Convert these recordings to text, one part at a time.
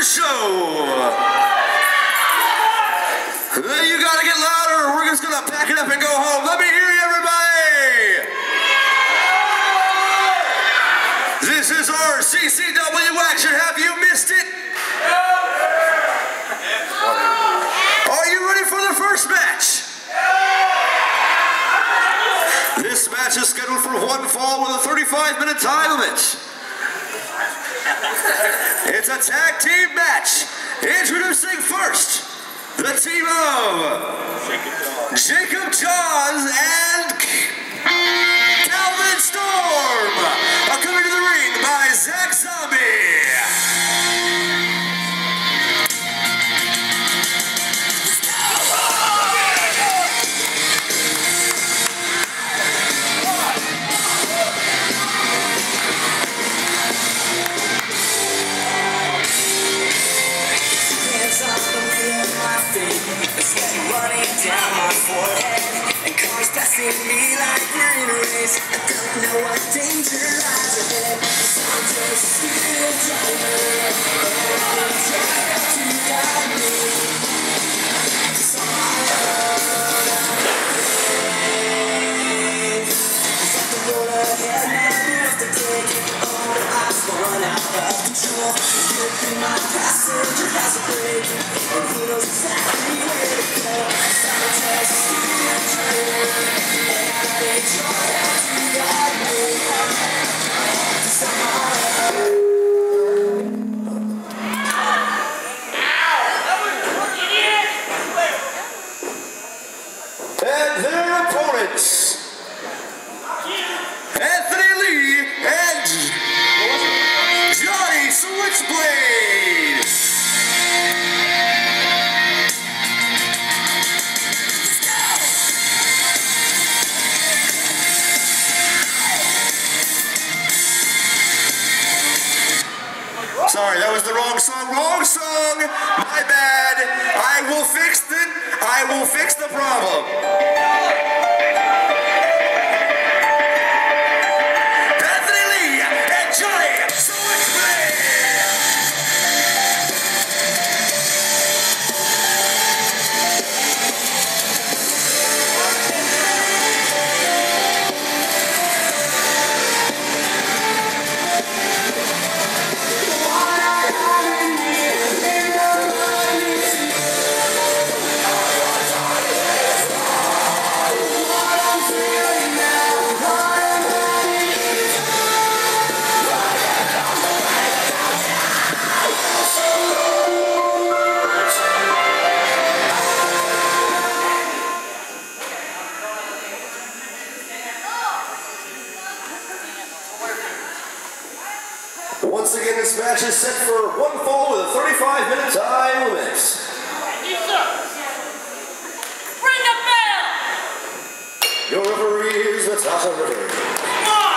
show. You gotta get louder, or we're just gonna pack it up and go home. Let me hear you, everybody. This is RCCW action. Have you missed it? Are you ready for the first match? This match is scheduled for one fall with a 35-minute time limit. It's a tag team match. Introducing first, the team of Jacob Johns and Calvin Storm, coming to the ring by Zach Zombie. Down my forehead and cars passing me like we're in a race. I don't know what danger lies ahead. So I'm just still driving, and I'm trying to guide me. So I it's like the road ahead, now we have to take it. All the eyes will run out of control. Slipping my passenger has a break, and he knows exactly where to go. And their opponents, Anthony Lee and Johnny Switchblade. Sorry, that was the wrong song. Wrong song. My bad. I will fix the problem. Anthony Lee and Johnny Switchblade. Once again, this match is set for one fall with a 35-minute time limit. Ring the bell! Your referee is Natasha Ritter. Come on!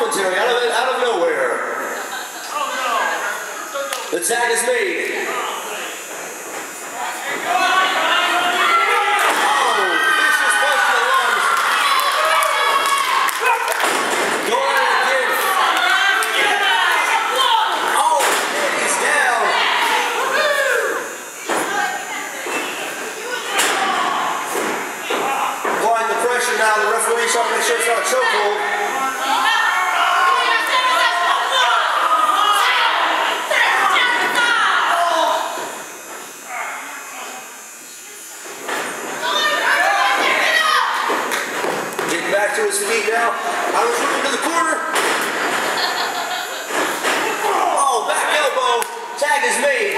commentary out of nowhere. The tag is made. Now the referee trying to make sure it's not a chokehold. Getting back to his feet now. I was looking to the corner. Oh, back elbow. Tag is made.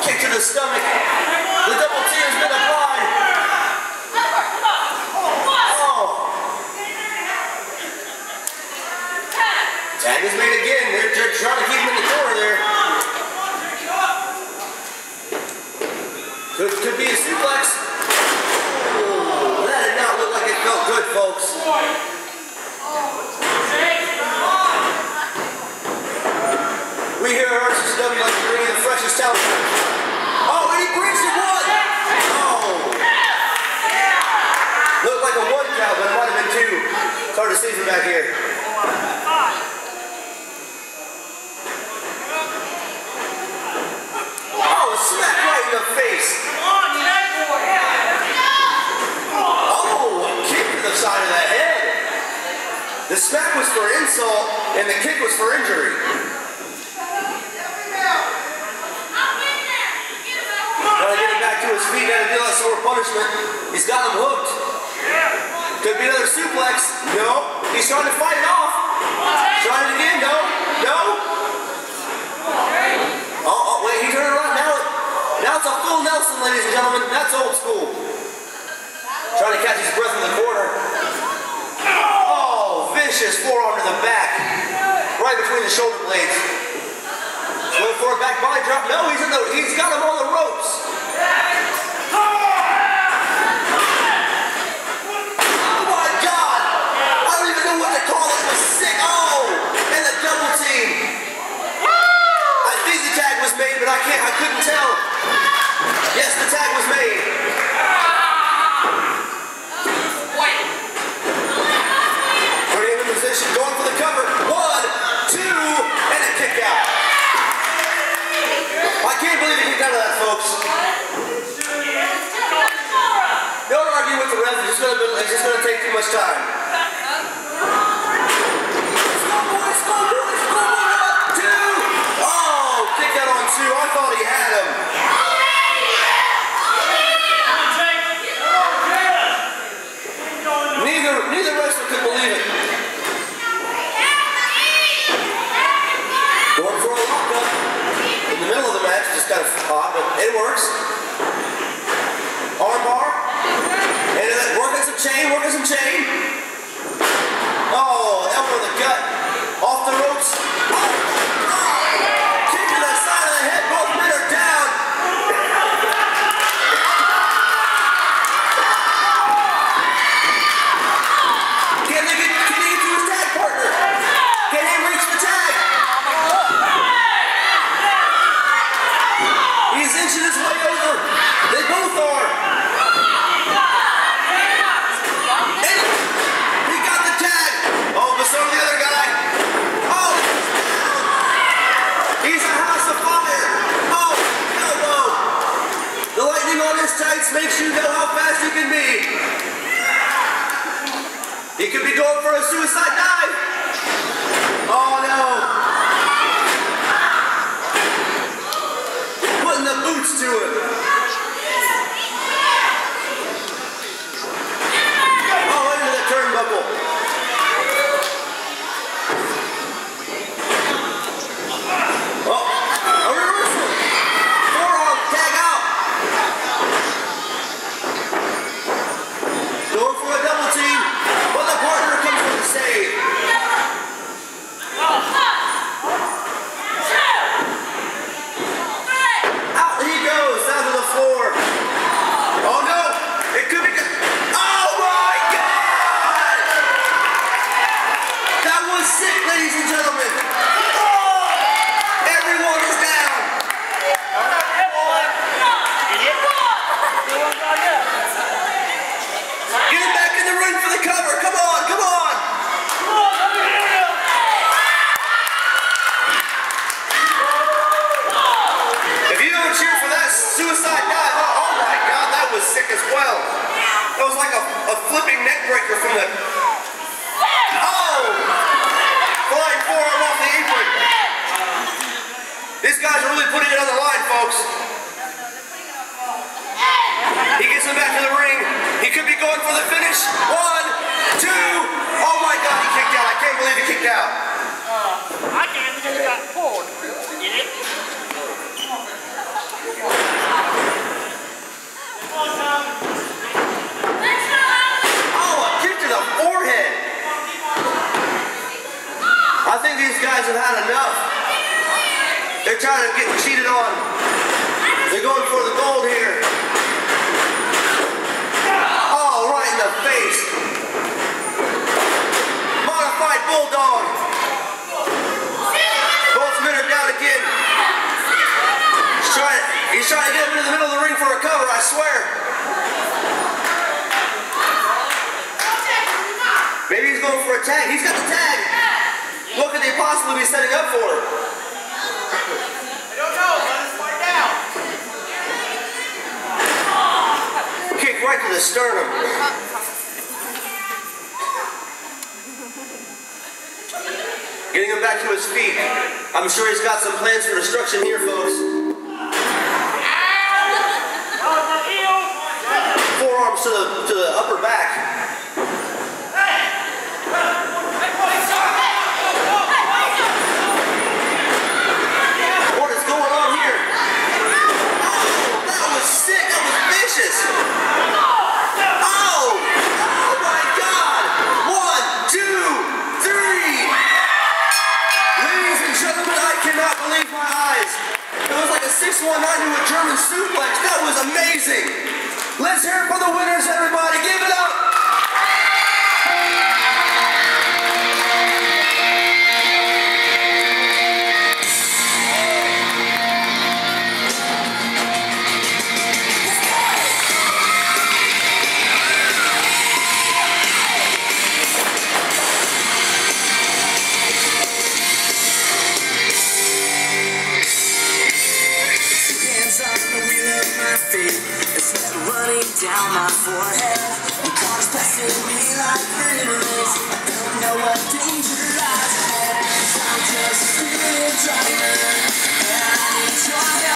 Kick to the stomach. The double T has been applied. Tag is made again. They're trying to keep him in the corner there. Could be a suplex. Oh, that did not look like it felt good, folks. We here at RCCW like to bring in the freshest talent. Oh, and he brings it one. Oh. Looked like a one count, but it might have been two. It's hard to see from back here. Smack right in the face. Oh, a kick to the side of the head. The smack was for insult, and the kick was for injury. Trying to get him back to his feet and deal that sort of punishment. He's got him hooked. Could be another suplex. No. He's trying to fight it off. Trying it again. No. No. Oh, wait. He turned around now. Now it's a full Nelson, ladies and gentlemen. That's old school. Trying to catch his breath in the corner. Oh, vicious forearm to the back. Right between the shoulder blades. Going for a back body drop. No, he's got him on the ropes. Oh my God. I don't even know what to call it. It was sick. Oh, and the double team. I think the tag was made, but I couldn't tell. Yes, the tag was made. Putting him in position, going for the cover. 1, 2, and a kick out. I can't believe he kicked out of that, folks. Don't argue with the ref. It's just going to take too much time. Let's go, boys. 1, 2. Oh, kick out on 2. I thought he had him. Neither wrestler could believe it. Going for a lockup in the middle of the match, just kind of odd, but it works. Arm bar, and then working some chain. Oh, elbow in the gut, off the ropes. Kick to the side of the head, both men are down. Can he get to his tag partner? Can he reach the tag? He's inching his way over. They both are. And he got the tag. Oh, but so did the other guy. Oh, he's a house of fire. Oh, elbow. The lightning on his tights makes you know how fast he can be. He could be going for a suicide dive. Oh no. Putting the boots to him. Oh, into the turnbuckle. Oh, a reversal. Forearm, tag out. Going for a double team. But the partner comes with the save. Out he goes, down to the cover. Come on, come on. If you don't cheer for that suicide dive, oh my God, that was sick as well. That was like a flipping neck breaker from the... Oh! Flying forearm off the apron. These guys are really putting it on the line, folks. He gets him back to the ring. He could be going for the finish. 1, 2. Oh my God, he kicked out. I can't believe he kicked out. I can't because he got forward. Get it? Oh, a kick to the forehead. I think these guys have had enough. They're trying to get cheated on. They're going for the gold here. Oh, right in the face. Modified bulldog. Both men are down again. He's trying to get him into the middle of the ring for a cover, I swear. Maybe he's going for a tag. He's got the tag. What could they possibly be setting up for? I don't know. Let us find out. Kick right to the sternum. Getting him back to his feet. I'm sure he's got some plans for destruction here, folks. Forearms to the upper back. What is going on here? Oh, that was sick. That was vicious. Oh my God. 1, 2, 3. Ladies and gentlemen, I cannot believe my eyes. It was like a 619 to a German suplex. That was amazing. Let's hear it for the winners, everybody. Give it up. Running down my forehead, and cars passing me like rain.